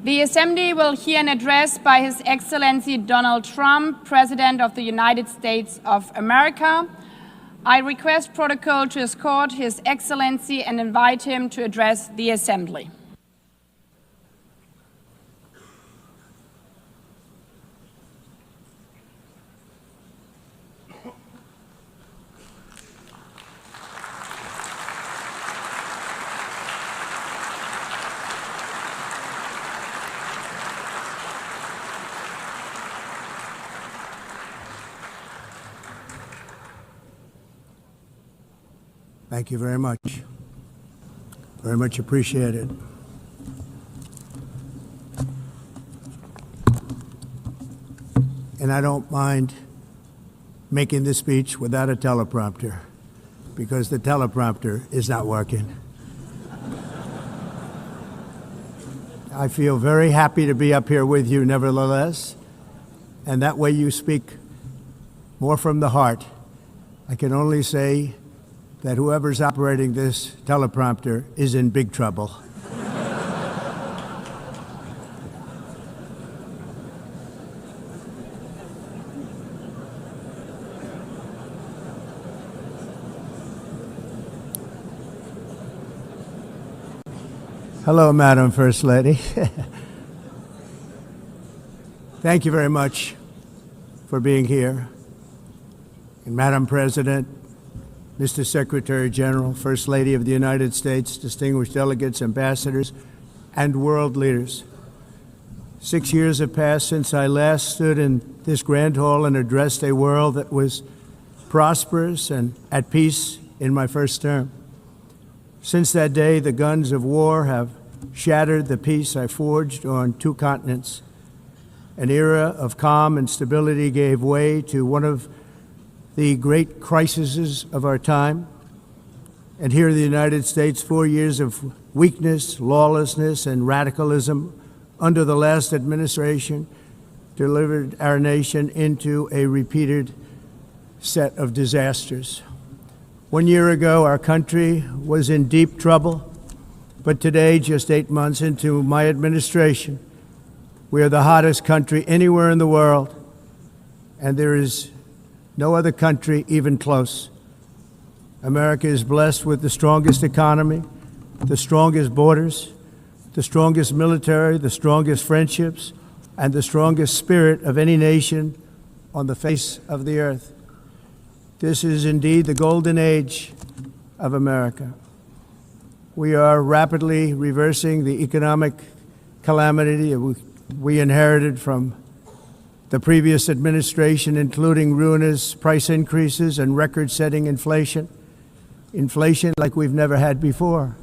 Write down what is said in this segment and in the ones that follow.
The Assembly will hear an address by His Excellency Donald Trump, President of the United States of America. I request protocol to escort His Excellency and invite him to address the Assembly. Thank you very much. Very much appreciated. And I don't mind making this speech without a teleprompter, because the teleprompter is not working. I feel very happy to be up here with you nevertheless, and that way you speak more from the heart. I can only say that whoever's operating this teleprompter is in big trouble. Hello, Madam First Lady. Thank you very much for being here. And Madam President, Mr. Secretary General, First Lady of the United States, distinguished delegates, ambassadors, and world leaders. 6 years have passed since I last stood in this grand hall and addressed a world that was prosperous and at peace in my first term. Since that day, the guns of war have shattered the peace I forged on 2 continents. An era of calm and stability gave way to one of the great crises of our time. And here in the United States, 4 years of weakness, lawlessness, and radicalism under the last administration delivered our nation into a repeated set of disasters. 1 year ago, our country was in deep trouble, but today, just 8 months into my administration, we are the hottest country anywhere in the world, and there is no other country even close. America is blessed with the strongest economy, the strongest borders, the strongest military, the strongest friendships, and the strongest spirit of any nation on the face of the earth. This is indeed the golden age of America. We are rapidly reversing the economic calamity we inherited from the previous administration, including ruinous price increases and record-setting inflation like we've never had before.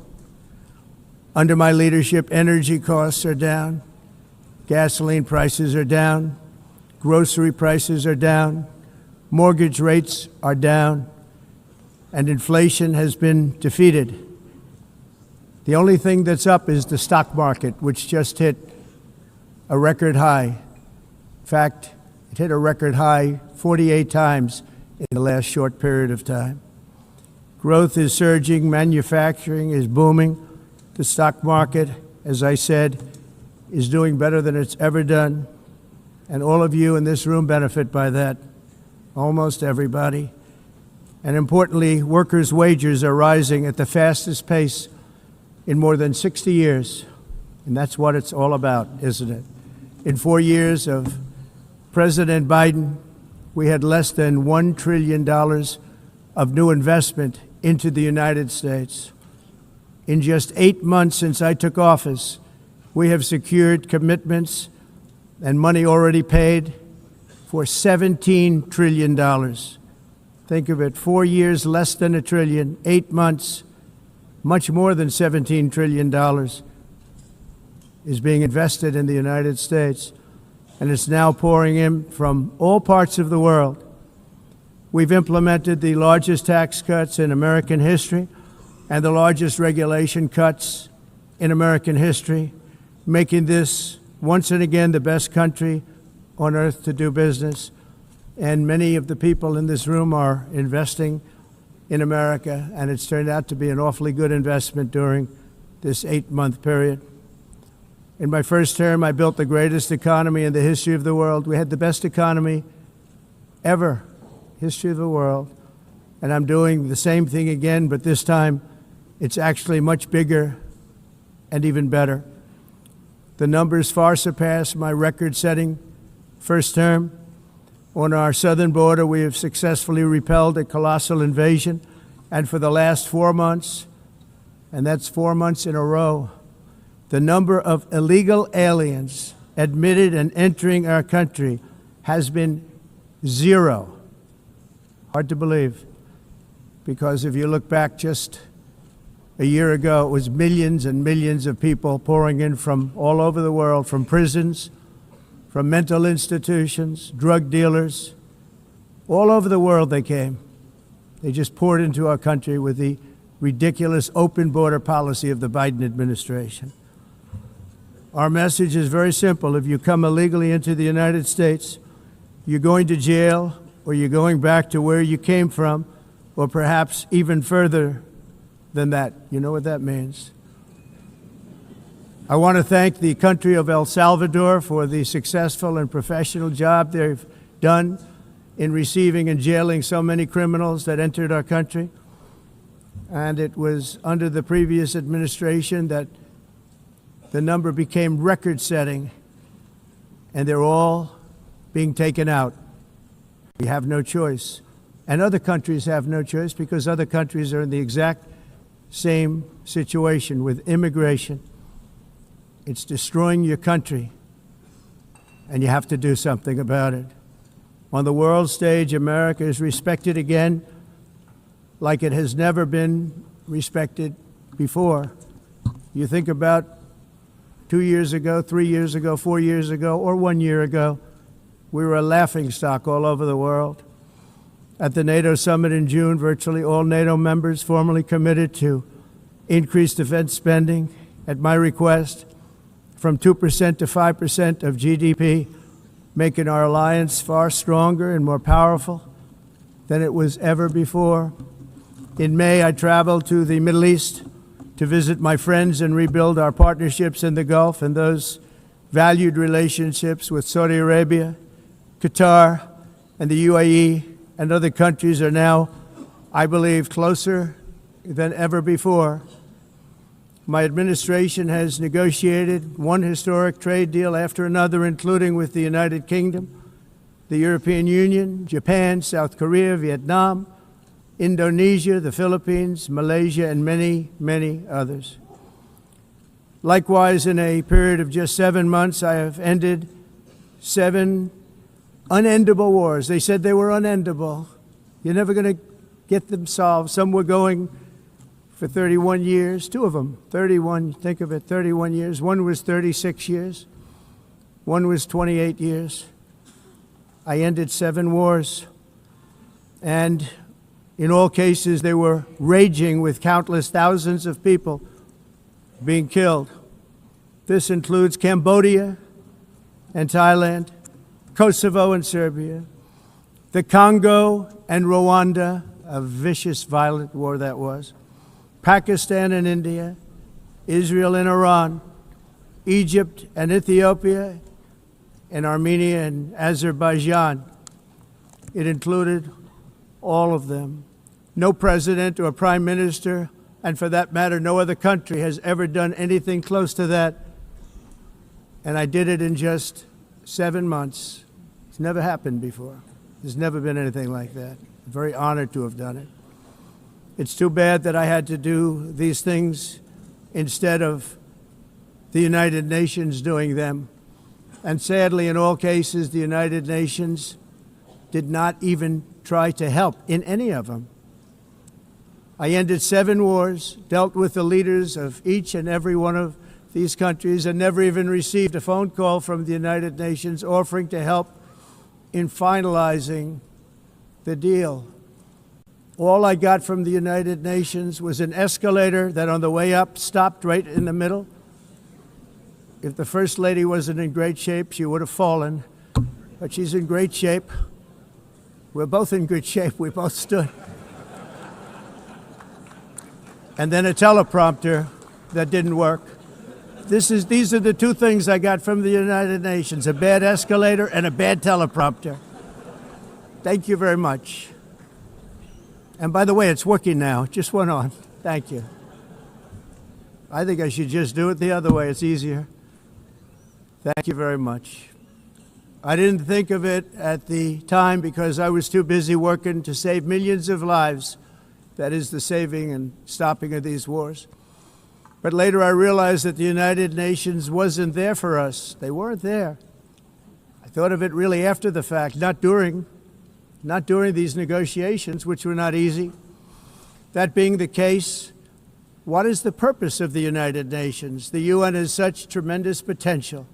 Under my leadership, energy costs are down, gasoline prices are down, grocery prices are down, mortgage rates are down, and inflation has been defeated. The only thing that's up is the stock market, which just hit a record high. In fact, it hit a record high 48 times in the last short period of time. Growth is surging, manufacturing is booming. The stock market, as I said, is doing better than it's ever done. And all of you in this room benefit by that, almost everybody. And importantly, workers' wages are rising at the fastest pace in more than 60 years. And that's what it's all about, isn't it? In 4 years of President Biden, we had less than $1 trillion of new investment into the United States. In just 8 months since I took office, we have secured commitments and money already paid for $17 trillion. Think of it, 4 years, less than $1 trillion, 8 months, much more than $17 trillion is being invested in the United States. And it's now pouring in from all parts of the world. We've implemented the largest tax cuts in American history and the largest regulation cuts in American history, making this once and again the best country on earth to do business. And many of the people in this room are investing in America, and it's turned out to be an awfully good investment during this 8-month period. In my first term, I built the greatest economy in the history of the world. We had the best economy ever, history of the world. And I'm doing the same thing again, but this time it's actually much bigger and even better. The numbers far surpass my record-setting first term. On our southern border, we have successfully repelled a colossal invasion. And for the last 4 months, and that's 4 months in a row, the number of illegal aliens admitted and entering our country has been 0. Hard to believe, because if you look back just a year ago, it was millions and millions of people pouring in from all over the world, from prisons, from mental institutions, drug dealers. All over the world they came. They just poured into our country with the ridiculous open border policy of the Biden administration. Our message is very simple. If you come illegally into the United States, you're going to jail, or you're going back to where you came from, or perhaps even further than that. You know what that means. I want to thank the country of El Salvador for the successful and professional job they've done in receiving and jailing so many criminals that entered our country. And it was under the previous administration that the number became record-setting, and they're all being taken out. We have no choice. And other countries have no choice, because other countries are in the exact same situation with immigration. It's destroying your country, and you have to do something about it. On the world stage, America is respected again like it has never been respected before. You think about 2 years ago, 3 years ago, 4 years ago, or 1 year ago, we were a laughingstock all over the world. At the NATO summit in June, virtually all NATO members formally committed to increase defense spending at my request from 2% to 5% of GDP, making our alliance far stronger and more powerful than it was ever before. In May, I traveled to the Middle East to visit my friends and rebuild our partnerships in the Gulf and those valued relationships with Saudi Arabia, Qatar, and the UAE, and other countries are now, I believe, closer than ever before. My administration has negotiated one historic trade deal after another, including with the United Kingdom, the European Union, Japan, South Korea, Vietnam, Indonesia, the Philippines, Malaysia, and many, many others. Likewise, in a period of just 7 months, I have ended 7 unendable wars. They said they were unendable. You're never going to get them solved. Some were going for 31 years, 2 of them, 31, think of it, 31 years. One was 36 years. One was 28 years. I ended 7 wars. And in all cases, they were raging with countless thousands of people being killed. This includes Cambodia and Thailand, Kosovo and Serbia, the Congo and Rwanda, a vicious, violent war that was, Pakistan and India, Israel and Iran, Egypt and Ethiopia, and Armenia and Azerbaijan. It included all of them. No president or prime minister, and for that matter, no other country has ever done anything close to that. And I did it in just 7 months. It's never happened before. There's never been anything like that. I'm very honored to have done it. It's too bad that I had to do these things instead of the United Nations doing them. And sadly, in all cases, the United Nations did not even try to help in any of them. I ended 7 wars, dealt with the leaders of each and every one of these countries, and never even received a phone call from the United Nations offering to help in finalizing the deal. All I got from the United Nations was an escalator that on the way up stopped right in the middle. If the First Lady wasn't in great shape, she would have fallen, but she's in great shape. We're both in good shape. We both stood. And then a teleprompter that didn't work. These are the two things I got from the United Nations, a bad escalator and a bad teleprompter. Thank you very much. And by the way, it's working now. It just went on. Thank you. I think I should just do it the other way. It's easier. Thank you very much. I didn't think of it at the time because I was too busy working to save millions of lives. That is the saving and stopping of these wars. But later I realized that the United Nations wasn't there for us. They weren't there. I thought of it really after the fact, not during these negotiations, which were not easy. That being the case, what is the purpose of the United Nations? The UN has such tremendous potential.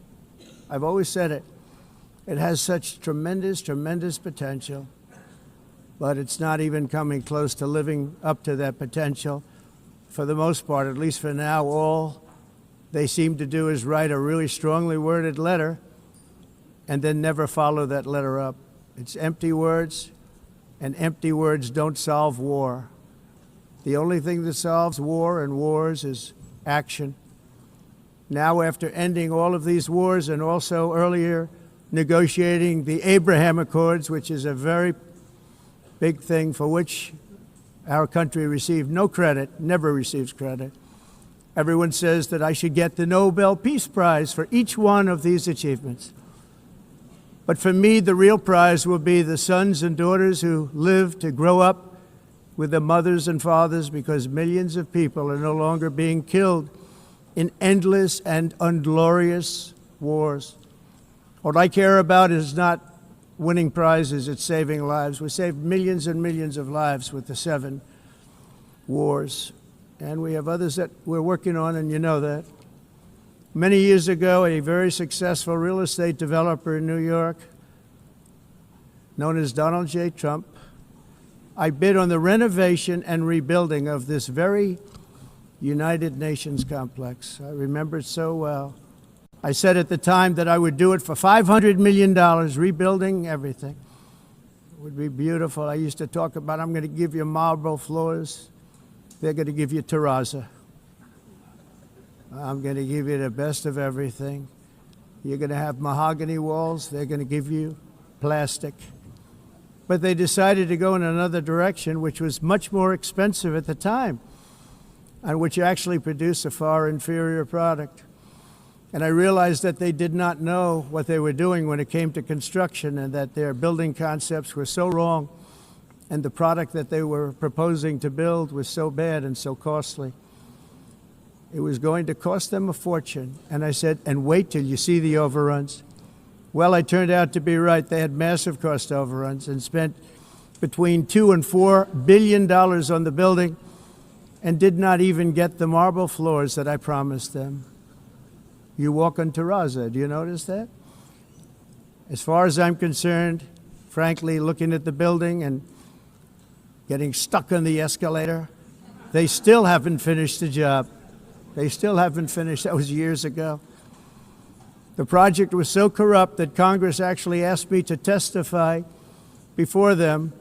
I've always said it. It has such tremendous, tremendous potential, but it's not even coming close to living up to that potential. For the most part, at least for now, all they seem to do is write a really strongly worded letter and then never follow that letter up. It's empty words, and empty words don't solve war. The only thing that solves war and wars is action. Now, after ending all of these wars and also earlier negotiating the Abraham Accords, which is a very big thing for which our country received no credit, never receives credit. Everyone says that I should get the Nobel Peace Prize for each one of these achievements. But for me, the real prize will be the sons and daughters who live to grow up with the mothers and fathers, because millions of people are no longer being killed in endless and unglorious wars. What I care about is not winning prizes, it's saving lives. We saved millions and millions of lives with the 7 wars. And we have others that we're working on, and you know that. Many years ago, a very successful real estate developer in New York, known as Donald J. Trump, I bid on the renovation and rebuilding of this very United Nations complex. I remember it so well. I said at the time that I would do it for $500 million, rebuilding everything. It would be beautiful. I used to talk about, I'm going to give you marble floors. They're going to give you terrazzo. I'm going to give you the best of everything. You're going to have mahogany walls. They're going to give you plastic. But they decided to go in another direction, which was much more expensive at the time, and which actually produced a far inferior product. And I realized that they did not know what they were doing when it came to construction, and that their building concepts were so wrong, and the product that they were proposing to build was so bad and so costly. It was going to cost them a fortune. And I said, and wait till you see the overruns. Well, I turned out to be right. They had massive cost overruns and spent between $2 and $4 billion on the building and did not even get the marble floors that I promised them. You walk on terrazzo. Do you notice that? As far as I'm concerned, frankly, looking at the building and getting stuck on the escalator, they still haven't finished the job. They still haven't finished. That was years ago. The project was so corrupt that Congress actually asked me to testify before them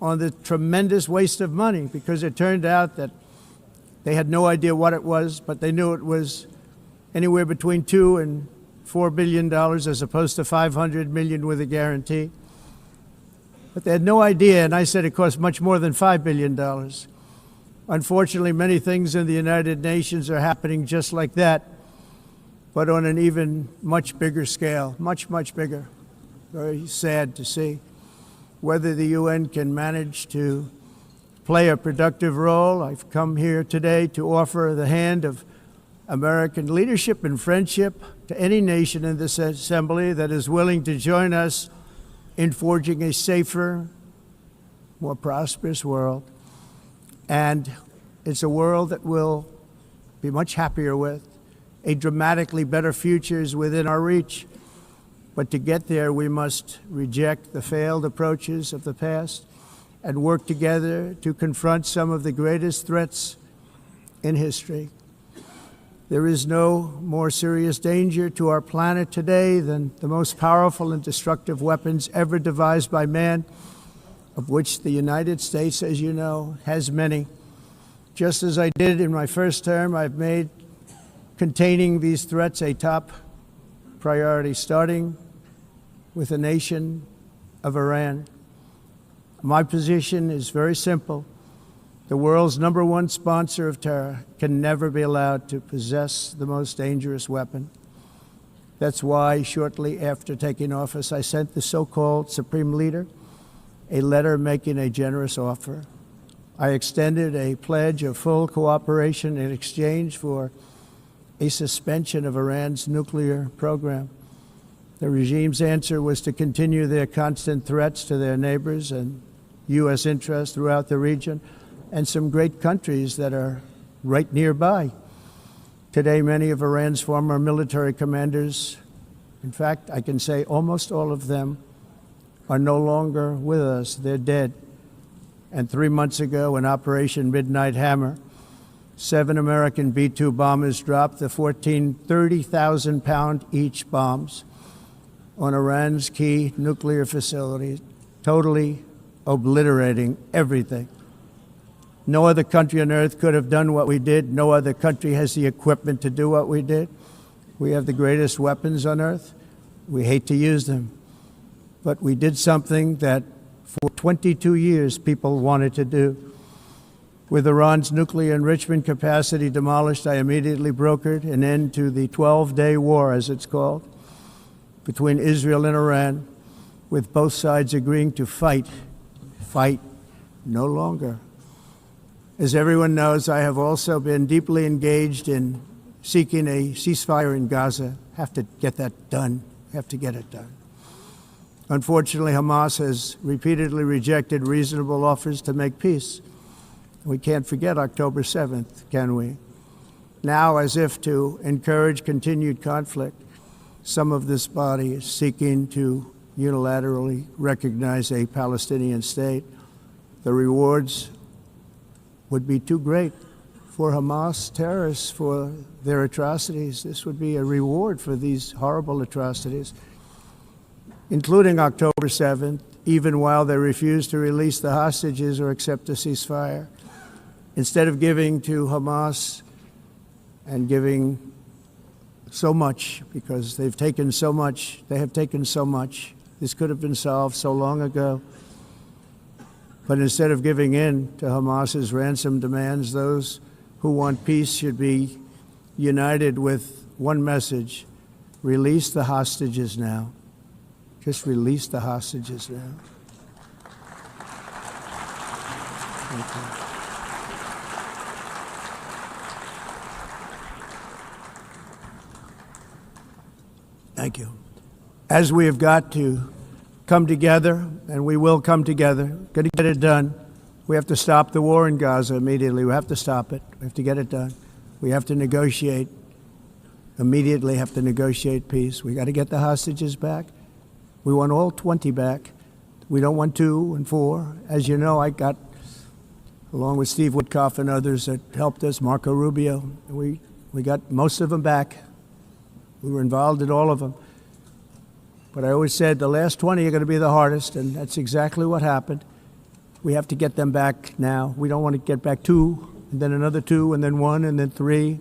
on the tremendous waste of money, because it turned out that they had no idea what it was, but they knew it was anywhere between $2 and $4 billion as opposed to $500 million with a guarantee. But they had no idea, and I said it cost much more than $5 billion. Unfortunately, many things in the United Nations are happening just like that, but on an even much bigger scale, much, much bigger. Very sad to see. Whether the UN can manage to play a productive role, I've come here today to offer the hand of American leadership and friendship to any nation in this assembly that is willing to join us in forging a safer, more prosperous world. And it's a world that we'll be much happier with. A dramatically better future is within our reach. But to get there, we must reject the failed approaches of the past and work together to confront some of the greatest threats in history. There is no more serious danger to our planet today than the most powerful and destructive weapons ever devised by man, of which the United States, as you know, has many. Just as I did in my first term, I've made containing these threats a top priority, starting with the nation of Iran. My position is very simple. The world's number one sponsor of terror can never be allowed to possess the most dangerous weapon. That's why, shortly after taking office, I sent the so-called Supreme Leader a letter making a generous offer. I extended a pledge of full cooperation in exchange for a suspension of Iran's nuclear program. The regime's answer was to continue their constant threats to their neighbors and U.S. interests throughout the region and some great countries that are right nearby. Today, many of Iran's former military commanders, in fact, I can say almost all of them, are no longer with us. They're dead. And 3 months ago, in Operation Midnight Hammer, 7 American B-2 bombers dropped the 14 30,000-pound each bombs on Iran's key nuclear facilities, totally obliterating everything. No other country on earth could have done what we did. No other country has the equipment to do what we did. We have the greatest weapons on earth. We hate to use them. But we did something that for 22 years people wanted to do. With Iran's nuclear enrichment capacity demolished, I immediately brokered an end to the 12-day war, as it's called, between Israel and Iran, with both sides agreeing to fight no longer. As everyone knows, I have also been deeply engaged in seeking a ceasefire in Gaza. Have to get that done. Have to get it done. Unfortunately, Hamas has repeatedly rejected reasonable offers to make peace. We can't forget October 7th, can we? Now, as if to encourage continued conflict, some of this body is seeking to unilaterally recognize a Palestinian state. The rewards would be too great for Hamas terrorists for their atrocities. This would be a reward for these horrible atrocities, including October 7th, even while they refuse to release the hostages or accept a ceasefire. Instead of giving to Hamas and giving so much, because they've taken so much, they have taken so much. This could have been solved so long ago. But instead of giving in to Hamas's ransom demands, those who want peace should be united with one message: release the hostages now. Just release the hostages now. Thank you. Thank you. As we have got to come together, and we will come together, got to get it done. We have to stop the war in Gaza immediately. We have to stop it. We have to get it done. We have to negotiate, immediately have to negotiate peace. We got to get the hostages back. We want all 20 back. We don't want 2 and 4. As you know, I got, along with Steve Witkoff and others that helped us, Marco Rubio, we got most of them back. We were involved in all of them. But I always said the last 20 are going to be the hardest, and that's exactly what happened. We have to get them back now. We don't want to get back 2, and then another 2, and then 1, and then 3.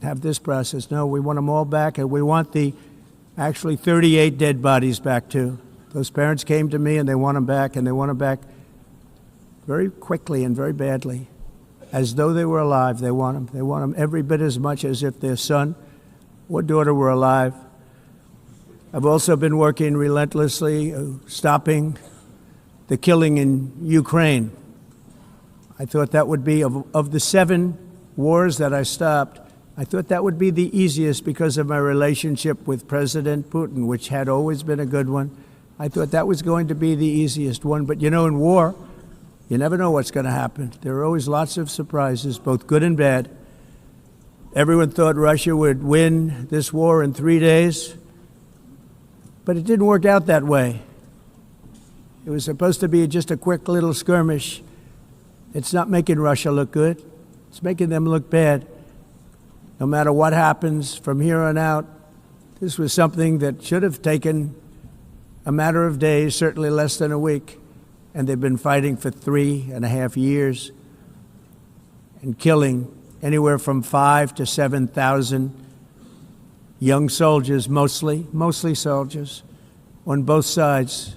Have this process. No, we want them all back, and we want the actually 38 dead bodies back too. Those parents came to me, and they want them back, and they want them back very quickly and very badly, as though they were alive. They want them. They want them every bit as much as if their son or daughter were alive. I've also been working relentlessly, stopping the killing in Ukraine. I thought that would be, of the 7 wars that I stopped, I thought that would be the easiest because of my relationship with President Putin, which had always been a good one. I thought that was going to be the easiest one. But you know, in war, you never know what's going to happen. There are always lots of surprises, both good and bad. Everyone thought Russia would win this war in 3 days, but it didn't work out that way. It was supposed to be just a quick little skirmish. It's not making Russia look good. It's making them look bad. No matter what happens from here on out, this was something that should have taken a matter of days, certainly less than a week. And they've been fighting for 3.5 years and killing anywhere from 5,000 to 7,000 young soldiers, mostly soldiers, on both sides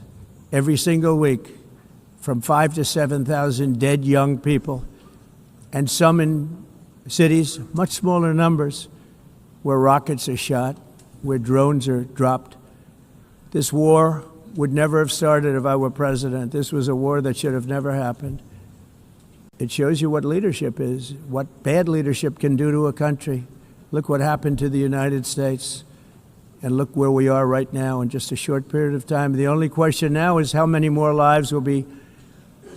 every single week, from 5,000 to 7,000 dead young people, and some in cities, much smaller numbers, where rockets are shot, where drones are dropped. This war would never have started if I were president. This was a war that should have never happened. It shows you what leadership is, what bad leadership can do to a country. Look what happened to the United States, and look where we are right now in just a short period of time. The only question now is how many more lives will be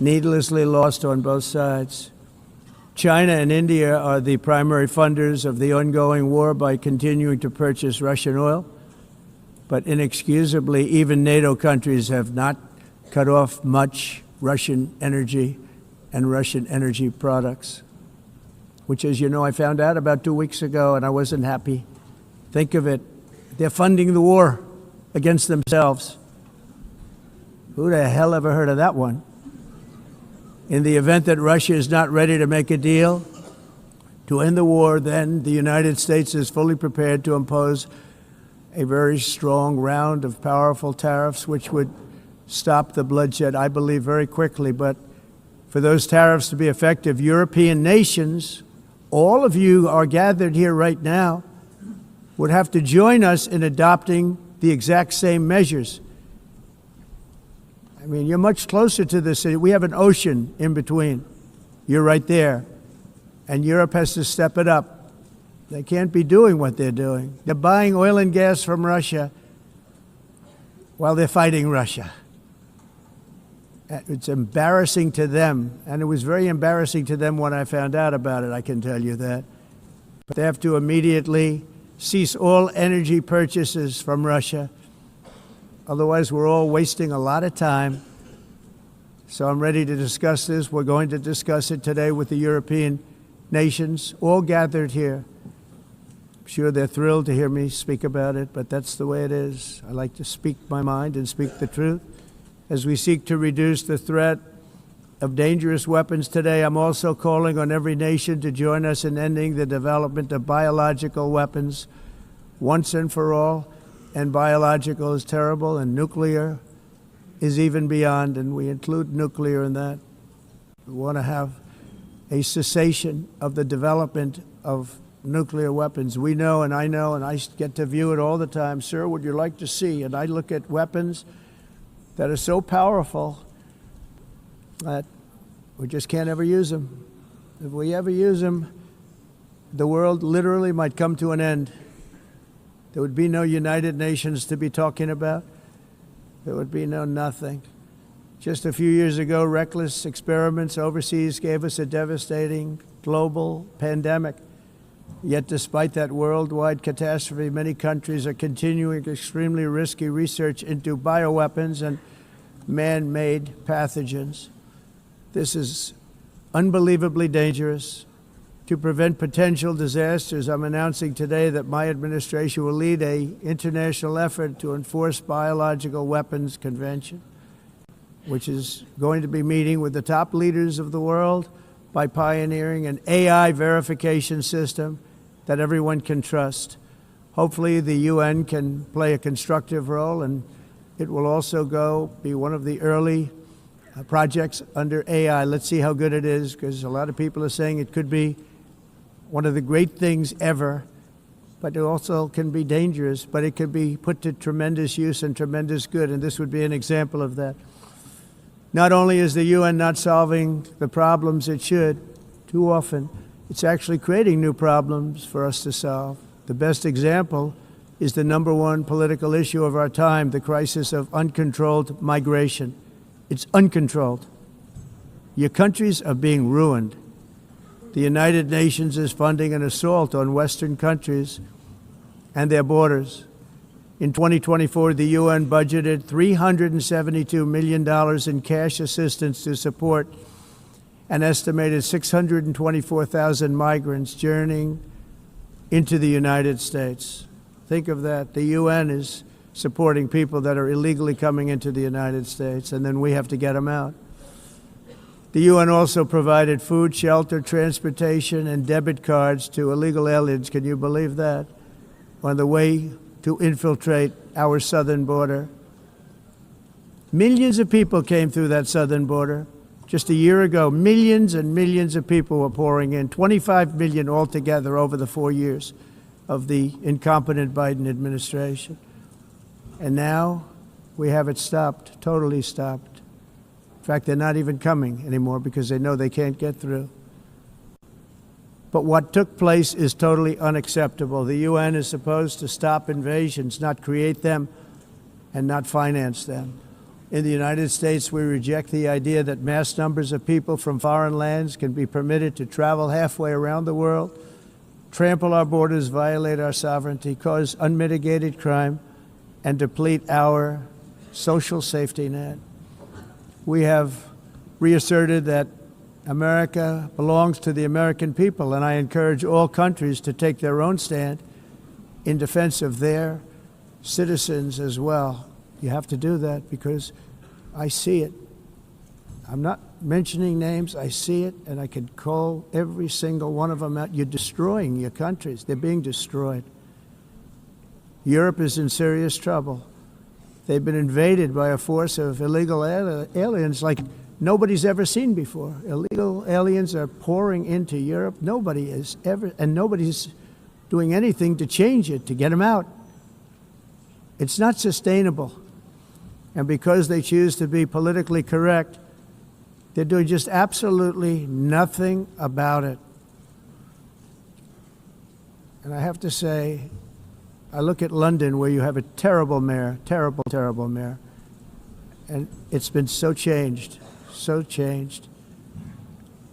needlessly lost on both sides. China and India are the primary funders of the ongoing war by continuing to purchase Russian oil. But inexcusably, even NATO countries have not cut off much Russian energy and Russian energy products, which, as you know, I found out about 2 weeks ago, and I wasn't happy. Think of it. They're funding the war against themselves. Who the hell ever heard of that one? In the event that Russia is not ready to make a deal to end the war, then the United States is fully prepared to impose a very strong round of powerful tariffs, which would stop the bloodshed, I believe, very quickly. But for those tariffs to be effective, European nations, all of you are gathered here right now, would have to join us in adopting the exact same measures. I mean, you're much closer to this. We have an ocean in between. You're right there. And Europe has to step it up. They can't be doing what they're doing. They're buying oil and gas from Russia while they're fighting Russia. It's embarrassing to them, and it was very embarrassing to them when I found out about it, I can tell you that. But they have to immediately cease all energy purchases from Russia. Otherwise, we're all wasting a lot of time. So I'm ready to discuss this. We're going to discuss it today with the European nations, all gathered here. I'm sure they're thrilled to hear me speak about it, but that's the way it is. I like to speak my mind and speak the truth. As we seek to reduce the threat of dangerous weapons today, I'm also calling on every nation to join us in ending the development of biological weapons once and for all. And biological is terrible, and nuclear is even beyond, and we include nuclear in that. We want to have a cessation of the development of nuclear weapons. We know, and I get to view it all the time. Sir, would you like to see? And I look at weapons that are so powerful that we just can't ever use them. If we ever use them, the world literally might come to an end. There would be no United Nations to be talking about. There would be no nothing. Just a few years ago, reckless experiments overseas gave us a devastating global pandemic. Yet despite that worldwide catastrophe, many countries are continuing extremely risky research into bioweapons and man-made pathogens. This is unbelievably dangerous. To prevent potential disasters, I'm announcing today that my administration will lead an international effort to enforce biological weapons convention, which is going to be meeting with the top leaders of the world by pioneering an AI verification system that everyone can trust. Hopefully the UN can play a constructive role, and it will also be one of the early projects under AI. Let's see how good it is, because a lot of people are saying it could be one of the great things ever, but it also can be dangerous, but it can be put to tremendous use and tremendous good, and this would be an example of that. Not only is the UN not solving the problems it should, too often, it's actually creating new problems for us to solve. The best example is the number one political issue of our time, the crisis of uncontrolled migration. It's uncontrolled. Your countries are being ruined. The United Nations is funding an assault on Western countries and their borders. In 2024, the UN budgeted $372 million in cash assistance to support an estimated 624,000 migrants journeying into the United States. Think of that. The UN is supporting people that are illegally coming into the United States, and then we have to get them out. The UN also provided food, shelter, transportation, and debit cards to illegal aliens. Can you believe that? On the way to infiltrate our southern border. Millions of people came through that southern border. Just a year ago, millions and millions of people were pouring in, 25 million altogether over the 4 years of the incompetent Biden administration. And now we have it stopped, totally stopped. In fact, they're not even coming anymore because they know they can't get through. But what took place is totally unacceptable. The UN is supposed to stop invasions, not create them and not finance them. In the United States, we reject the idea that mass numbers of people from foreign lands can be permitted to travel halfway around the world, trample our borders, violate our sovereignty, cause unmitigated crime, and deplete our social safety net. We have reasserted that America belongs to the American people, and I encourage all countries to take their own stand in defense of their citizens as well. You have to do that because I see it. I'm not mentioning names. I see it, and I could call every single one of them out. You're destroying your countries. They're being destroyed. Europe is in serious trouble. They've been invaded by a force of illegal aliens like nobody's ever seen before. Illegal aliens are pouring into Europe. Nobody is ever, and nobody's doing anything to change it, to get them out. It's not sustainable. And because they choose to be politically correct, they're doing just absolutely nothing about it. And I have to say, I look at London where you have a terrible mayor, terrible, terrible mayor. And it's been so changed, so changed.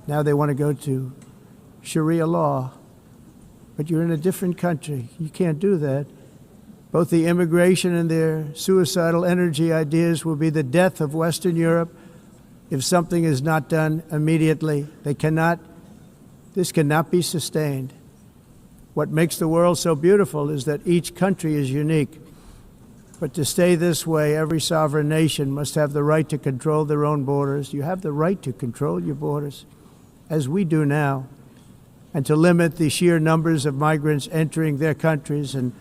Now they want to go to Sharia law. But you're in a different country. You can't do that. Both the immigration and their suicidal energy ideas will be the death of Western Europe if something is not done immediately. This cannot be sustained. What makes the world so beautiful is that each country is unique. But to stay this way, every sovereign nation must have the right to control their own borders. You have the right to control your borders, as we do now, and to limit the sheer numbers of migrants entering their countries and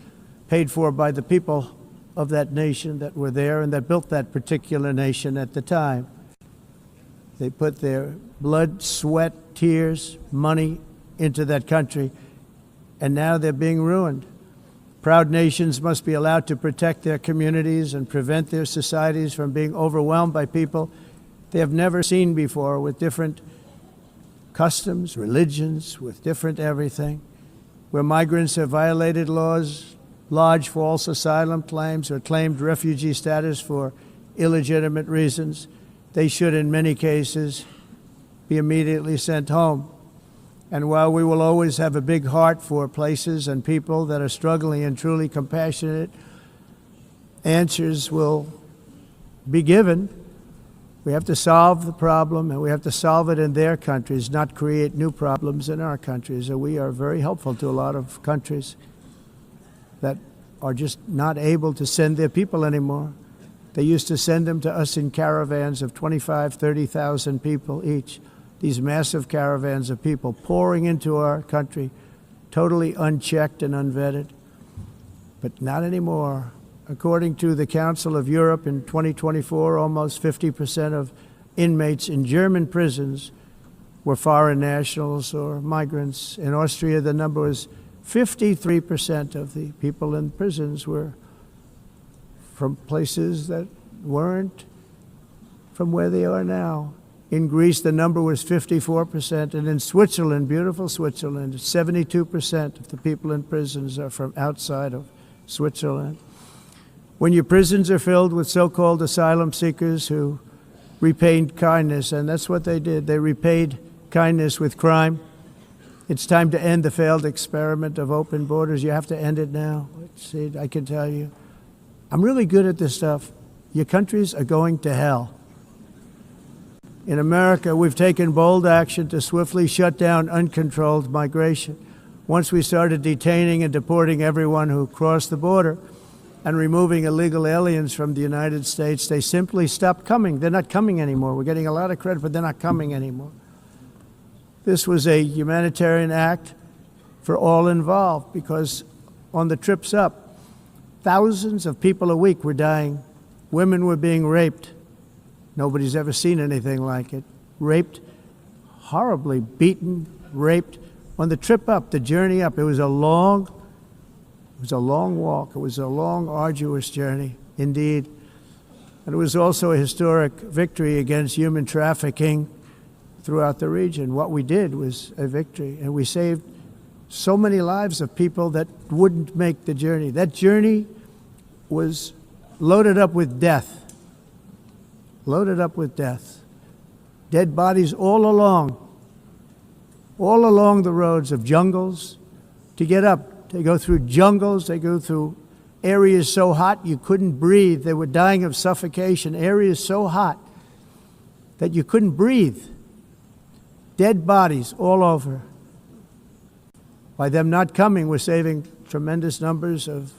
paid for by the people of that nation that were there and that built that particular nation at the time. They put their blood, sweat, tears, money into that country, and now they're being ruined. Proud nations must be allowed to protect their communities and prevent their societies from being overwhelmed by people they have never seen before with different customs, religions, with different everything. Where migrants have violated laws, lodged false asylum claims, or claimed refugee status for illegitimate reasons, they should, in many cases, be immediately sent home. And while we will always have a big heart for places and people that are struggling and truly compassionate, answers will be given. We have to solve the problem, and we have to solve it in their countries, not create new problems in our countries. And we are very helpful to a lot of countries that are just not able to send their people anymore. They used to send them to us in caravans of 25,000, 30,000 people each. These massive caravans of people pouring into our country, totally unchecked and unvetted. But not anymore. According to the Council of Europe in 2024, almost 50% of inmates in German prisons were foreign nationals or migrants. In Austria, the number was 53% of the people in prisons were from places that weren't from where they are now. In Greece, the number was 54%, and in Switzerland, beautiful Switzerland, 72% of the people in prisons are from outside of Switzerland. When your prisons are filled with so-called asylum seekers who repaid kindness, and that's what they did, they repaid kindness with crime. It's time to end the failed experiment of open borders. You have to end it now. See, I can tell you. I'm really good at this stuff. Your countries are going to hell. In America, we've taken bold action to swiftly shut down uncontrolled migration. Once we started detaining and deporting everyone who crossed the border, and removing illegal aliens from the United States, they simply stopped coming. They're not coming anymore. We're getting a lot of credit, but they're not coming anymore. This was a humanitarian act for all involved, because on the trips up, thousands of people a week were dying. Women were being raped. Nobody's ever seen anything like it. Raped, horribly beaten, raped. On the trip up, the journey up, it was a long walk. It was a long, arduous journey, indeed. And it was also a historic victory against human trafficking throughout the region. What we did was a victory, and we saved so many lives of people that wouldn't make the journey. That journey was loaded up with death. Loaded up with death. Dead bodies all along the roads of jungles to get up. They go through jungles, they go through areas so hot you couldn't breathe. They were dying of suffocation, areas so hot that you couldn't breathe. Dead bodies all over. By them not coming, we're saving tremendous numbers of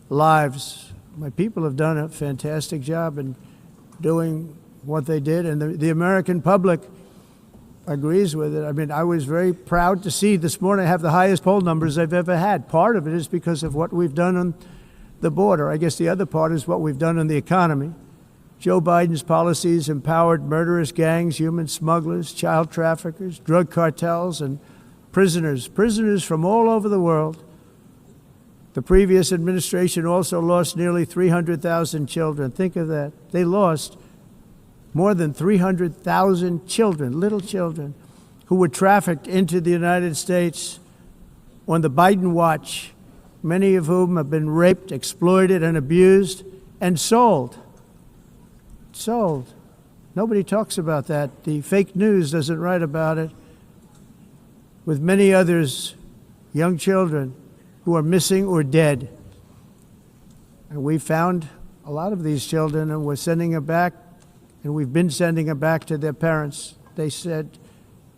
lives. My people have done a fantastic job in doing what they did, and the American public agrees with it. I mean, I was very proud to see this morning I have the highest poll numbers I've ever had. Part of it is because of what we've done on the border. I guess the other part is what we've done on the economy. Joe Biden's policies empowered murderous gangs, human smugglers, child traffickers, drug cartels, and prisoners from all over the world. The previous administration also lost nearly 300,000 children. Think of that. They lost more than 300,000 children, little children, who were trafficked into the United States on the Biden watch, many of whom have been raped, exploited, and abused, and sold. Sold. Nobody talks about that. The fake news doesn't write about it. With many others, young children who are missing or dead. And we found a lot of these children, and we're sending them back, and we've been sending them back to their parents. They said,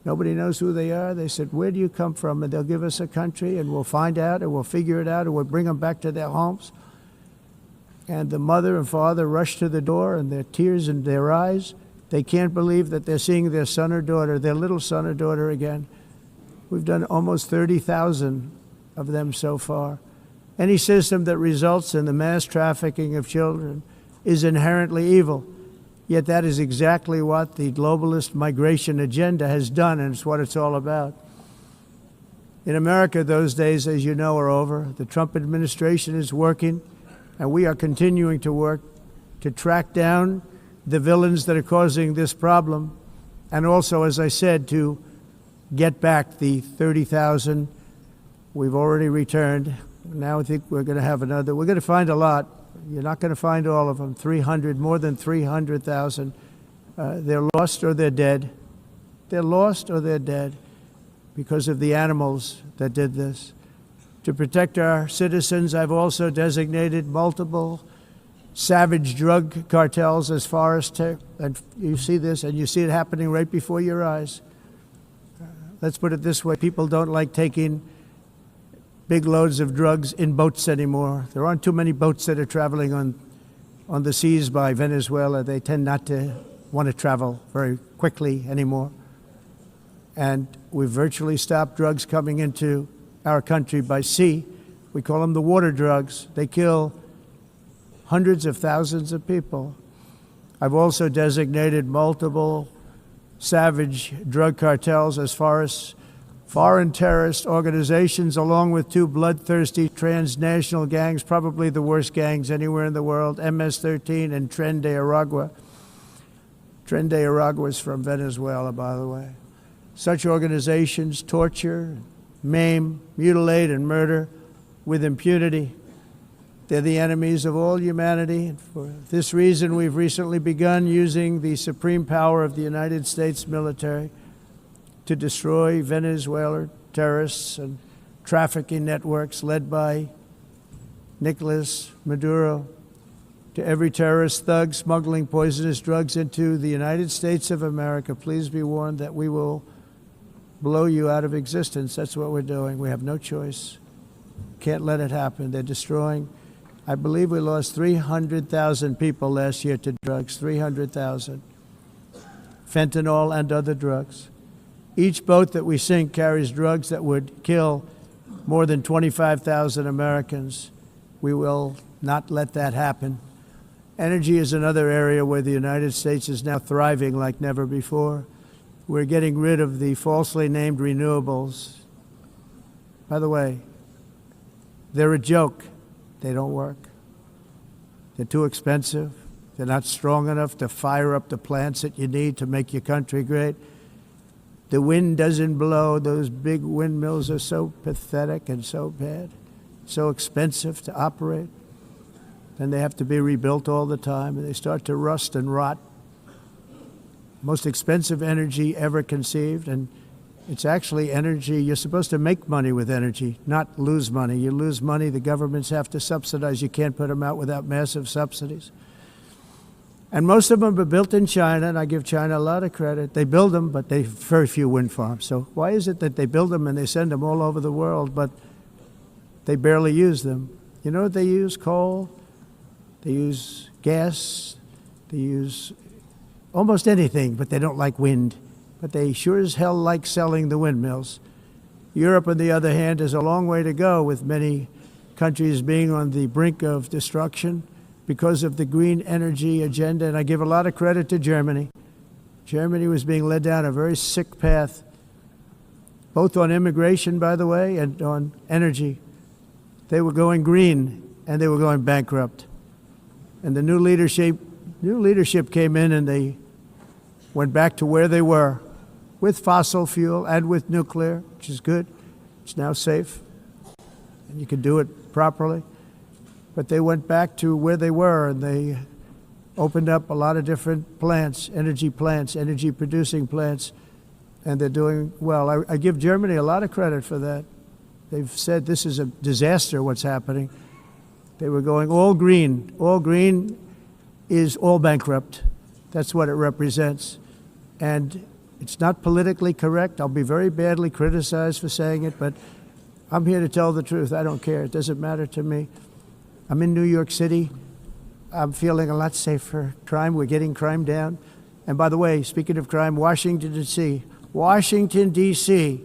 nobody knows who they are. They said, where do you come from? And they'll give us a country, and we'll find out, and we'll figure it out, and we'll bring them back to their homes. And the mother and father rush to the door, and their tears in their eyes. They can't believe that they're seeing their son or daughter, their little son or daughter again. We've done almost 30,000 of them so far. Any system that results in the mass trafficking of children is inherently evil. Yet that is exactly what the globalist migration agenda has done, and it's what it's all about. In America, those days, as you know, are over. The Trump administration is working, and we are continuing to work to track down the villains that are causing this problem, and also, as I said, to get back the 30,000 we've already returned. Now I think we're going to have another. We're going to find a lot. You're not going to find all of them. 300, more than 300,000. They're lost or they're dead. They're lost or they're dead because of the animals that did this. To protect our citizens, I've also designated multiple savage drug cartels as far as and you see this, and you see it happening right before your eyes. Let's put it this way. People don't like taking big loads of drugs in boats anymore. There aren't too many boats that are traveling on the seas by Venezuela. They tend not to want to travel very quickly anymore. And we've virtually stopped drugs coming into our country by sea. We call them the water drugs. They kill hundreds of thousands of people. I've also designated multiple savage drug cartels as far as foreign terrorist organizations, along with two bloodthirsty transnational gangs, probably the worst gangs anywhere in the world, MS-13 and Tren de Aragua. Tren de Aragua is from Venezuela, by the way. Such organizations torture, maim, mutilate, and murder with impunity. They're the enemies of all humanity. And for this reason, we've recently begun using the supreme power of the United States military to destroy Venezuelan terrorists and trafficking networks led by Nicolas Maduro. To every terrorist thug smuggling poisonous drugs into the United States of America, please be warned that we will blow you out of existence. That's what we're doing. We have no choice. Can't let it happen. They're destroying I believe we lost 300,000 people last year to drugs, 300,000. Fentanyl and other drugs. Each boat that we sink carries drugs that would kill more than 25,000 Americans. We will not let that happen. Energy is another area where the United States is now thriving like never before. We're getting rid of the falsely named renewables. By the way, they're a joke. They don't work. They're too expensive. They're not strong enough to fire up the plants that you need to make your country great. The wind doesn't blow. Those big windmills are so pathetic and so bad, so expensive to operate. And they have to be rebuilt all the time, and they start to rust and rot. Most expensive energy ever conceived, and it's actually energy. You're supposed to make money with energy, not lose money. You lose money, the governments have to subsidize. You can't put them out without massive subsidies. And most of them are built in China, and I give China a lot of credit. They build them, but they have very few wind farms. So why is it that they build them and they send them all over the world, but they barely use them? You know what they use? Coal. They use gas. They use almost anything, but they don't like wind. But they sure as hell like selling the windmills. Europe, on the other hand, has a long way to go, with many countries being on the brink of destruction because of the green energy agenda. And I give a lot of credit to Germany. Germany was being led down a very sick path, both on immigration, by the way, and on energy. They were going green, and they were going bankrupt. And the new leadership came in, and they went back to where they were, with fossil fuel and with nuclear, which is good. It's now safe, and you can do it properly. But they went back to where they were, and they opened up a lot of different plants, energy-producing plants, and they're doing well. I give Germany a lot of credit for that. They've said this is a disaster, what's happening. They were going all green. All green is all bankrupt. That's what it represents. And it's not politically correct. I'll be very badly criticized for saying it, but I'm here to tell the truth. I don't care. It doesn't matter to me. I'm in New York City. I'm feeling a lot safer. Crime, we're getting crime down. And by the way, speaking of crime, Washington, D.C. Washington, D.C.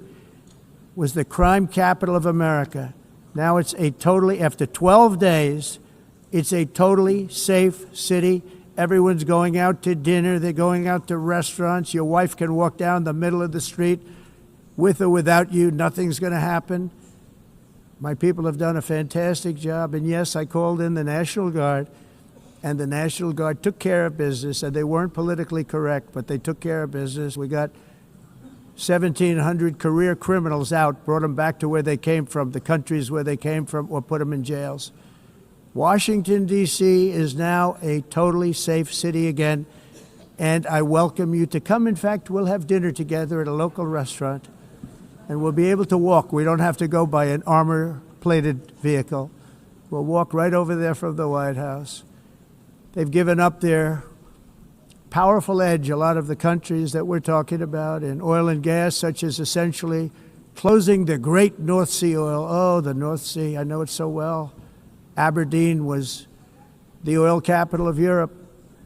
was the crime capital of America. Now it's after 12 days, it's a totally safe city. Everyone's going out to dinner. They're going out to restaurants. Your wife can walk down the middle of the street with or without you. Nothing's going to happen. My people have done a fantastic job. And yes, I called in the National Guard, and the National Guard took care of business, and they weren't politically correct, but they took care of business. We got 1,700 career criminals out, brought them back to where they came from, the countries where they came from, or put them in jails. Washington, D.C. is now a totally safe city again, and I welcome you to come. In fact, we'll have dinner together at a local restaurant, and we'll be able to walk. We don't have to go by an armor-plated vehicle. We'll walk right over there from the White House. They've given up their powerful edge, a lot of the countries that we're talking about, in oil and gas, such as essentially closing the great North Sea oil. Oh, the North Sea, I know it so well. Aberdeen was the oil capital of Europe,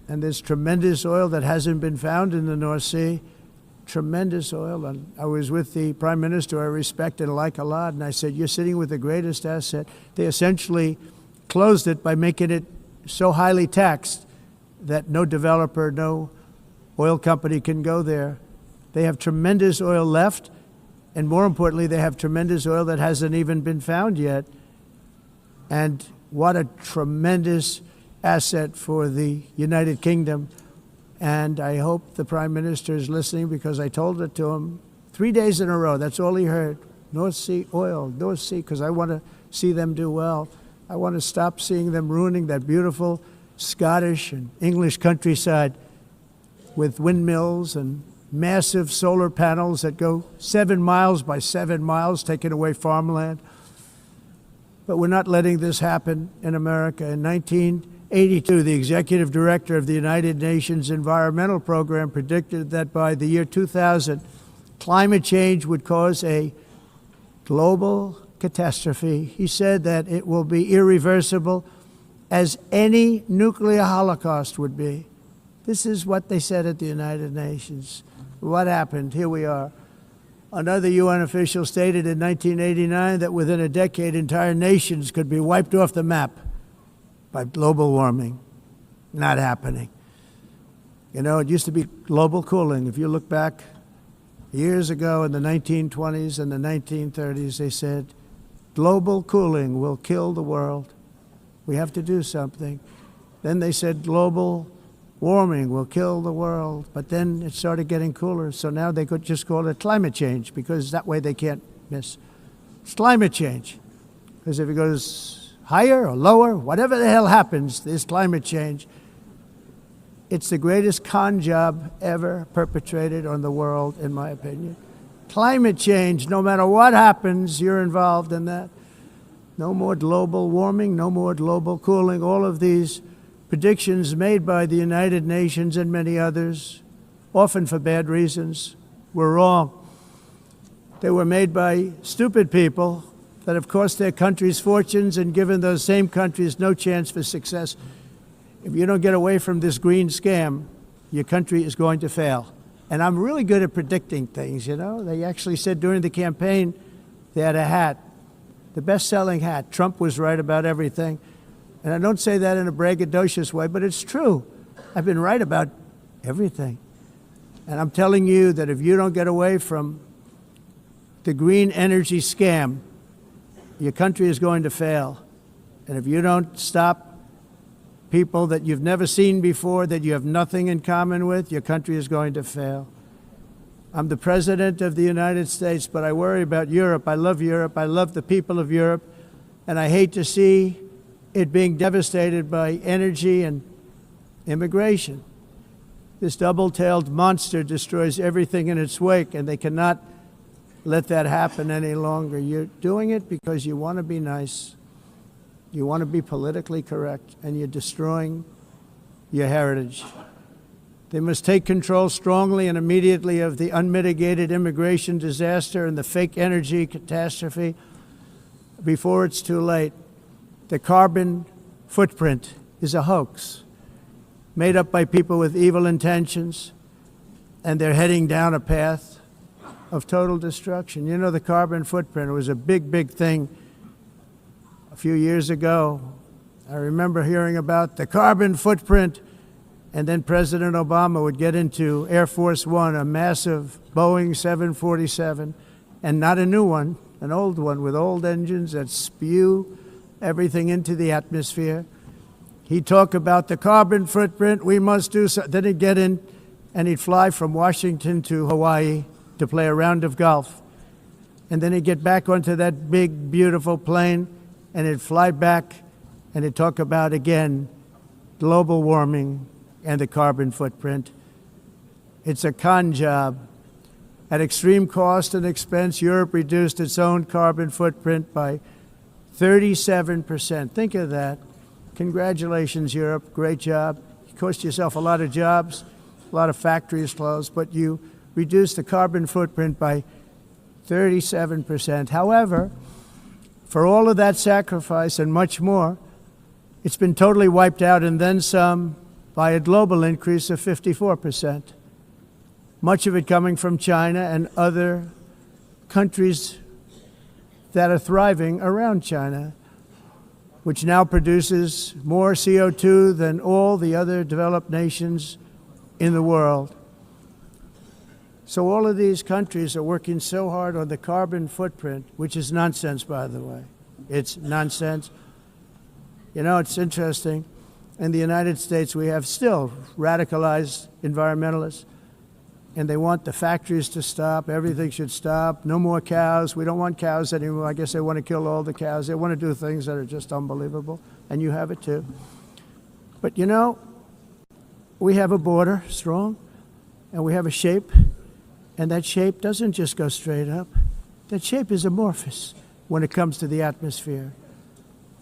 and there's tremendous oil that hasn't been found in the North Sea. Tremendous oil. And I was with the Prime Minister I respect and like a lot, and I said, you're sitting with the greatest asset. They essentially closed it by making it so highly taxed that no developer, no oil company can go there. They have tremendous oil left, and more importantly, they have tremendous oil that hasn't even been found yet. And what a tremendous asset for the United Kingdom. And I hope the Prime Minister is listening, because I told it to him 3 days in a row. That's all he heard. North Sea oil, North Sea, because I want to see them do well. I want to stop seeing them ruining that beautiful Scottish and English countryside with windmills and massive solar panels that go 7 miles by 7 miles, taking away farmland. But we're not letting this happen in America. In 1982, the executive director of the United Nations Environmental Program predicted that by the year 2000, climate change would cause a global catastrophe. He said that it will be irreversible, as any nuclear holocaust would be. This is what they said at the United Nations. What happened? Here we are. Another UN official stated in 1989 that within a decade, entire nations could be wiped off the map by global warming. Not happening. You know, it used to be global cooling. If you look back years ago in the 1920s and the 1930s, they said, global cooling will kill the world. We have to do something. Then they said global warming will kill the world. But then it started getting cooler. So now they could just call it climate change because that way they can't miss. It's climate change. Because if it goes higher or lower, whatever the hell happens, there's climate change. It's the greatest con job ever perpetrated on the world, in my opinion. Climate change, no matter what happens, you're involved in that. No more global warming, no more global cooling. All of these predictions made by the United Nations and many others, often for bad reasons, were wrong. They were made by stupid people that have cost their countries fortunes and given those same countries no chance for success. If you don't get away from this green scam, your country is going to fail. And I'm really good at predicting things, you know. They actually said during the campaign they had a hat, the best-selling hat. Trump was right about everything. And I don't say that in a braggadocious way, but it's true. I've been right about everything. And I'm telling you that if you don't get away from the green energy scam, your country is going to fail. And if you don't stop people that you've never seen before, that you have nothing in common with, your country is going to fail. I'm the President of the United States, but I worry about Europe. I love Europe. I love the people of Europe. And I hate to see it being devastated by energy and immigration. This double-tailed monster destroys everything in its wake, and they cannot let that happen any longer. You're doing it because you want to be nice. You want to be politically correct, and you're destroying your heritage. They must take control strongly and immediately of the unmitigated immigration disaster and the fake energy catastrophe before it's too late. The carbon footprint is a hoax made up by people with evil intentions, and they're heading down a path of total destruction. You know, the carbon footprint was a big, big thing a few years ago. I remember hearing about the carbon footprint, and then President Obama would get into Air Force One, a massive Boeing 747, and not a new one, an old one with old engines that spew everything into the atmosphere. He'd talk about the carbon footprint, we must do so. Then he'd get in and he'd fly from Washington to Hawaii to play a round of golf. And then he'd get back onto that big, beautiful plane and he'd fly back and he'd talk about, again, global warming and the carbon footprint. It's a con job. At extreme cost and expense, Europe reduced its own carbon footprint by 37%. Think of that. Congratulations, Europe. Great job. You cost yourself a lot of jobs, a lot of factories closed, but you reduced the carbon footprint by 37%. However, for all of that sacrifice and much more, it's been totally wiped out and then some by a global increase of 54%. Much of it coming from China and other countries that are thriving around China, which now produces more CO2 than all the other developed nations in the world. So all of these countries are working so hard on the carbon footprint, which is nonsense, by the way. It's nonsense. You know, it's interesting. In the United States, we have still radicalized environmentalists, and they want the factories to stop. Everything should stop. No more cows. We don't want cows anymore. I guess they want to kill all the cows. They want to do things that are just unbelievable, and you have it too. But you know, we have a border, strong, and we have a shape, and that shape doesn't just go straight up. That shape is amorphous when it comes to the atmosphere.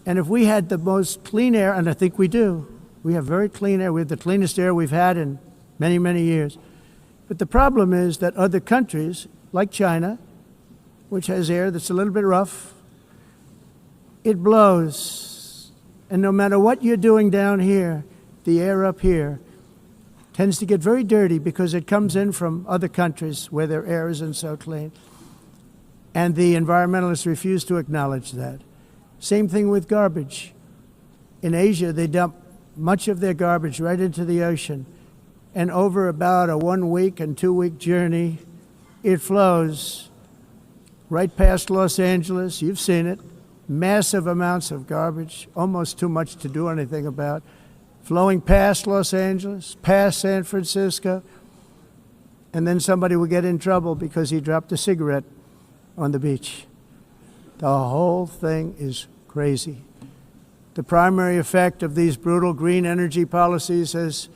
And if we had the most clean air, and I think we do, we have very clean air. We have the cleanest air we've had in many, many years. But the problem is that other countries, like China, which has air that's a little bit rough, it blows And no matter what you're doing down here, the air up here tends to get very dirty because it comes in from other countries where their air isn't so clean. And the environmentalists refuse to acknowledge that. Same thing with garbage. In Asia, they dump much of their garbage right into the ocean. And over about a 1 week and 2 week journey, it flows right past Los Angeles. You've seen it. Massive amounts of garbage, almost too much to do anything about, flowing past Los Angeles, past San Francisco, and then somebody will get in trouble because he dropped a cigarette on the beach. The whole thing is crazy. The primary effect of these brutal green energy policies has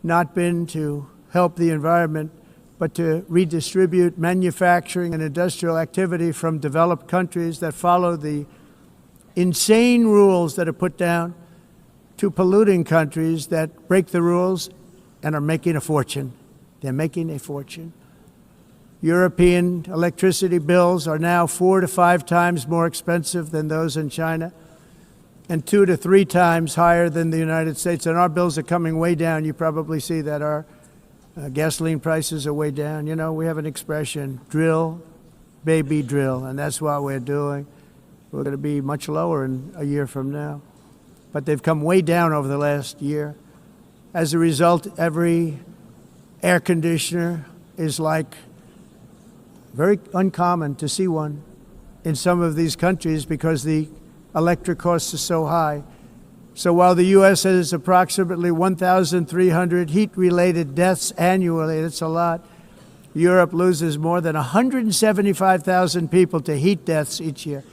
not been to help the environment, but to redistribute manufacturing and industrial activity from developed countries that follow the insane rules that are put down to polluting countries that break the rules and are making a fortune. They're making a fortune. European electricity bills are now 4 to 5 times more expensive than those in China and 2 to 3 times higher than the United States. And our bills are coming way down. You probably see that our gasoline prices are way down. You know, we have an expression, drill, baby, drill, and that's what we're doing. We're going to be much lower in a year from now. But they've come way down over the last year. As a result, every air conditioner is like very uncommon to see one in some of these countries because the electric costs are so high. So while the U.S. has approximately 1,300 heat-related deaths annually, that's a lot, Europe loses more than 175,000 people to heat deaths each year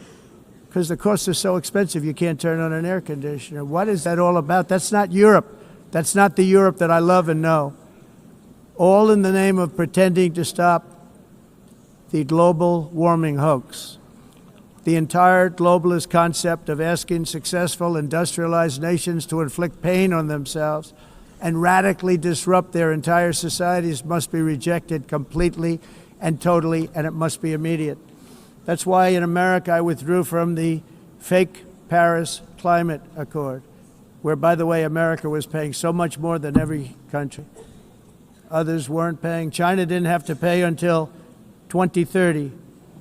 because the costs are so expensive you can't turn on an air conditioner. What is that all about? That's not Europe. That's not the Europe that I love and know. All in the name of pretending to stop the global warming hoax. The entire globalist concept of asking successful industrialized nations to inflict pain on themselves and radically disrupt their entire societies must be rejected completely and totally, and it must be immediate. That's why in America I withdrew from the fake Paris Climate Accord, where, by the way, America was paying so much more than every country. Others weren't paying. China didn't have to pay until 2030.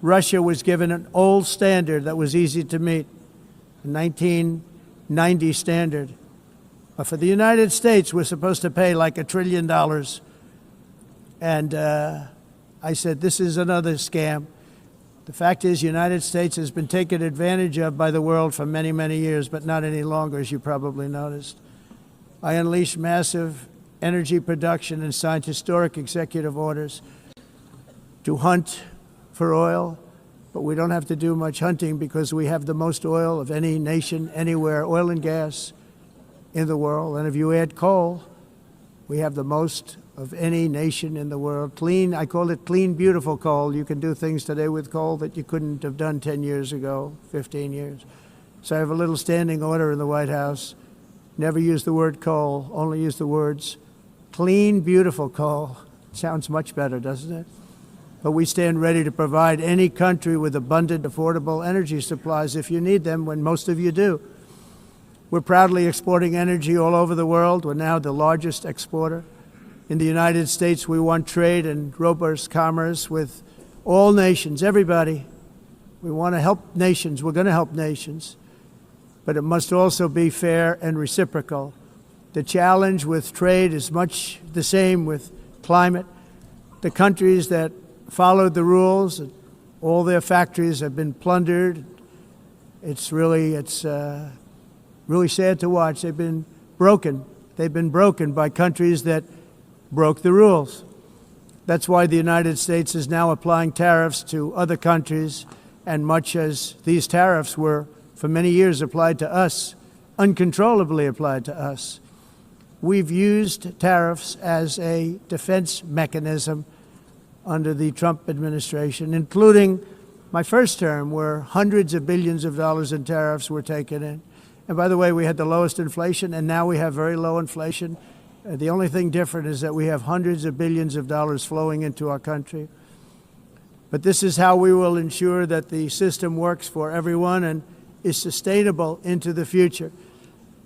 Russia was given an old standard that was easy to meet, a 1990 standard. But for the United States, we're supposed to pay like $1 trillion. And I said, this is another scam. The fact is, the United States has been taken advantage of by the world for many, many years, but not any longer, as you probably noticed. I unleashed massive energy production and signed historic executive orders to hunt for oil, but we don't have to do much hunting because we have the most oil of any nation anywhere, oil and gas in the world. And if you add coal, we have the most of any nation in the world. Clean, I call it clean, beautiful coal. You can do things today with coal that you couldn't have done 10 years ago, 15 years. So I have a little standing order in the White House. Never use the word coal, only use the words clean, beautiful coal. Sounds much better, doesn't it? But we stand ready to provide any country with abundant, affordable energy supplies if you need them, when most of you do. We're proudly exporting energy all over the world. We're now the largest exporter. In the United States, we want trade and robust commerce with all nations, everybody. We want to help nations. We're going to help nations. But it must also be fair and reciprocal. The challenge with trade is much the same with climate. The countries that followed the rules, all their factories have been plundered. It's really sad to watch. They've been broken. They've been broken by countries that broke the rules. That's why the United States is now applying tariffs to other countries, and much as these tariffs were for many years applied to us, uncontrollably applied to us. We've used tariffs as a defense mechanism under the Trump administration, including my first term, where hundreds of billions of dollars in tariffs were taken in. And by the way, we had the lowest inflation, and now we have very low inflation. The only thing different is that we have hundreds of billions of dollars flowing into our country. But this is how we will ensure that the system works for everyone and is sustainable into the future.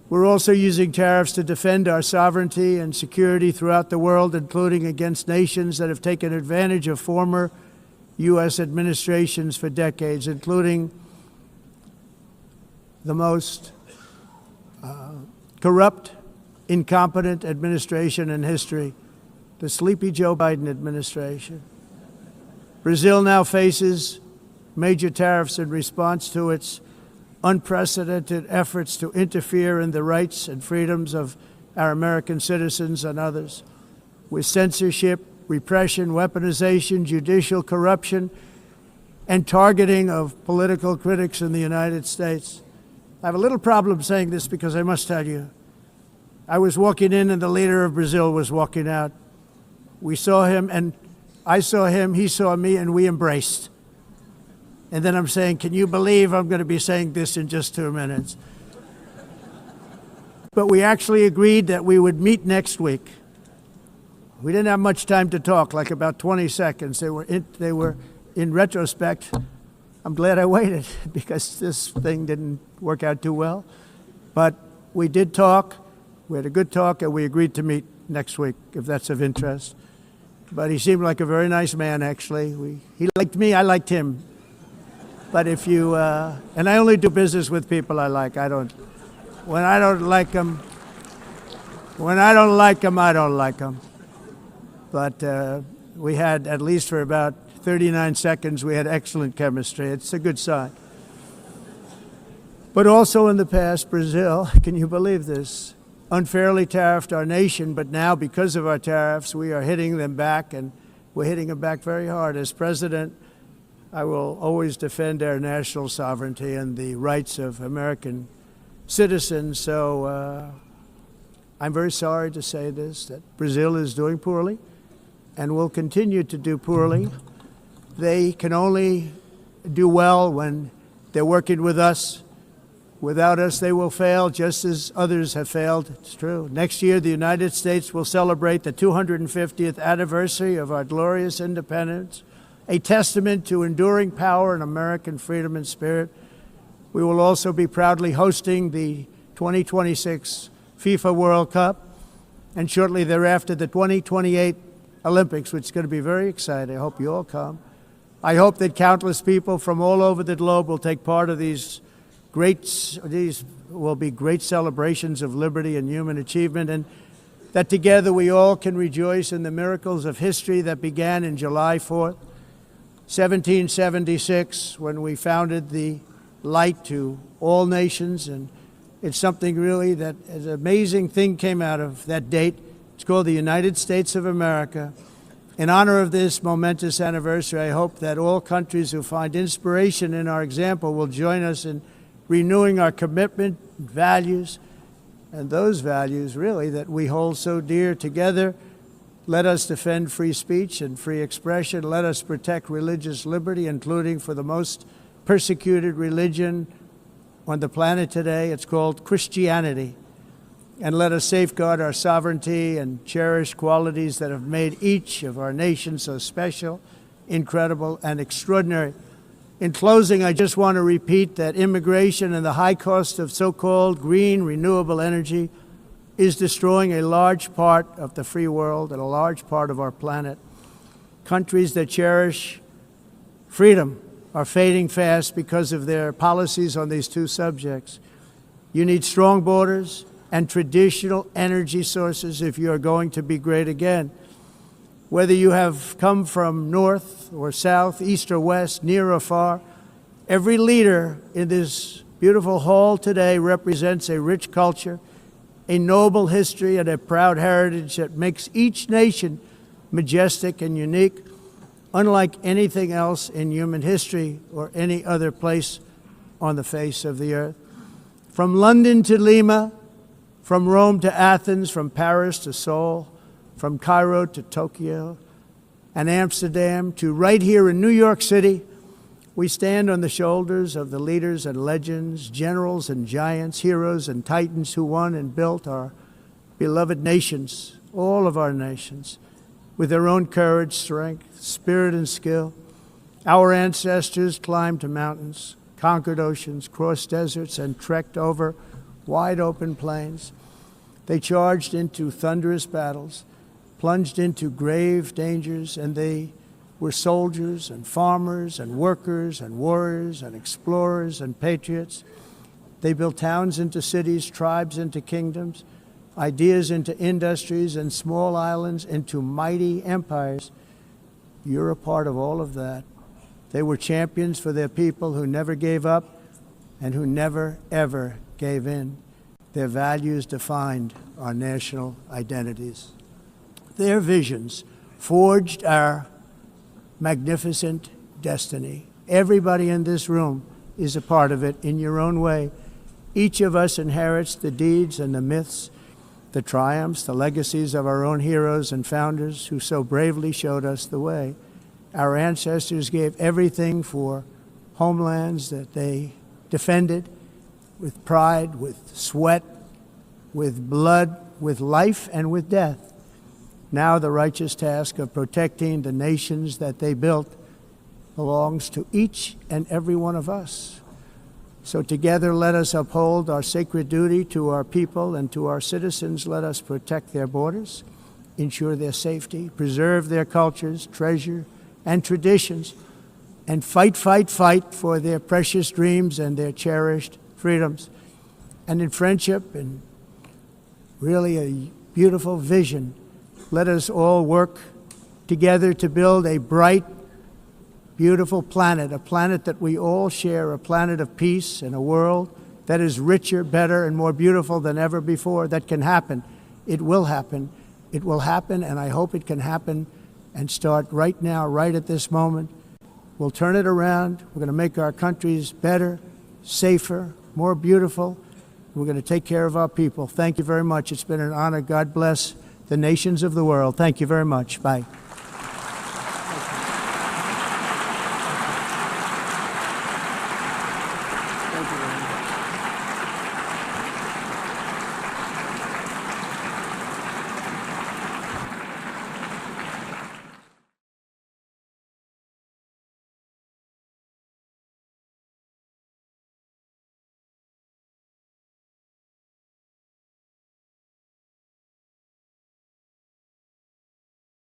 We're also using tariffs to defend our sovereignty and security throughout the world, including against nations that have taken advantage of former U.S. administrations for decades, including the most corrupt, incompetent administration in history, the sleepy Joe Biden administration. Brazil now faces major tariffs in response to its unprecedented efforts to interfere in the rights and freedoms of our American citizens and others, with censorship, repression, weaponization, judicial corruption, and targeting of political critics in the United States. I have a little problem saying this because I must tell you, I was walking in and the leader of Brazil was walking out. We saw him and I saw him, he saw me, and we embraced. And then I'm saying, can you believe I'm going to be saying this in just 2 minutes? But we actually agreed that we would meet next week. We didn't have much time to talk, like about 20 seconds. They were in retrospect, I'm glad I waited because this thing didn't work out too well. But we did talk. We had a good talk, and we agreed to meet next week, if that's of interest. But he seemed like a very nice man, actually. He liked me, I liked him. But if you, and I only do business with people I like. When I don't like them, I don't like them. But we had, at least for about 39 seconds, we had excellent chemistry. It's a good sign. But also in the past, Brazil, can you believe this, unfairly tariffed our nation, but now because of our tariffs, we are hitting them back, and we're hitting them back very hard. As president, I will always defend our national sovereignty and the rights of American citizens. So I'm very sorry to say this, that Brazil is doing poorly and will continue to do poorly. They can only do well when they're working with us. Without us, they will fail, just as others have failed. It's true. Next year, the United States will celebrate the 250th anniversary of our glorious independence, a testament to enduring power and American freedom and spirit. We will also be proudly hosting the 2026 FIFA World Cup, and shortly thereafter, the 2028 Olympics, which is going to be very exciting. I hope you all come. I hope that countless people from all over the globe will take part of these will be great celebrations of liberty and human achievement, and that together we all can rejoice in the miracles of history that began in July 4th, 1776, when we founded the light to all nations. And it's something really that an amazing thing came out of that date. It's called the United States of America. In honor of this momentous anniversary, I hope that all countries who find inspiration in our example will join us in renewing our commitment, values, and those values really that we hold so dear. Together, let us defend free speech and free expression. Let us protect religious liberty, including for the most persecuted religion on the planet today. It's called Christianity. And let us safeguard our sovereignty and cherish qualities that have made each of our nations so special, incredible, and extraordinary. In closing, I just want to repeat that immigration and the high cost of so-called green renewable energy is destroying a large part of the free world and a large part of our planet. Countries that cherish freedom are fading fast because of their policies on these two subjects. You need strong borders and traditional energy sources if you are going to be great again. Whether you have come from north or south, east or west, near or far, every leader in this beautiful hall today represents a rich culture, a noble history, and a proud heritage that makes each nation majestic and unique, unlike anything else in human history or any other place on the face of the earth. From London to Lima, from Rome to Athens, from Paris to Seoul, from Cairo to Tokyo and Amsterdam to right here in New York City, we stand on the shoulders of the leaders and legends, generals and giants, heroes and titans who won and built our beloved nations, all of our nations, with their own courage, strength, spirit, and skill. Our ancestors climbed mountains, conquered oceans, crossed deserts, and trekked over wide open plains. They charged into thunderous battles, plunged into grave dangers, and they were soldiers and farmers and workers and warriors and explorers and patriots. They built towns into cities, tribes into kingdoms, ideas into industries, and small islands into mighty empires. You're a part of all of that. They were champions for their people who never gave up and who never, ever gave in. Their values defined our national identities. Their visions forged our magnificent destiny. Everybody in this room is a part of it in your own way. Each of us inherits the deeds and the myths, the triumphs, the legacies of our own heroes and founders who so bravely showed us the way. Our ancestors gave everything for homelands that they defended with pride, with sweat, with blood, with life, and with death. Now the righteous task of protecting the nations that they built belongs to each and every one of us. So together let us uphold our sacred duty to our people and to our citizens. Let us protect their borders, ensure their safety, preserve their cultures, treasure, and traditions, and fight for their precious dreams and their cherished freedoms. And in friendship and really a beautiful vision, let us all work together to build a bright, beautiful planet, a planet that we all share, a planet of peace and a world that is richer, better, and more beautiful than ever before. That can happen. It will happen. It will happen, and I hope it can happen and start right now, right at this moment. We'll turn it around. We're going to make our countries better, safer, more beautiful. We're going to take care of our people. Thank you very much. It's been an honor. God bless the nations of the world. Thank you very much. Bye.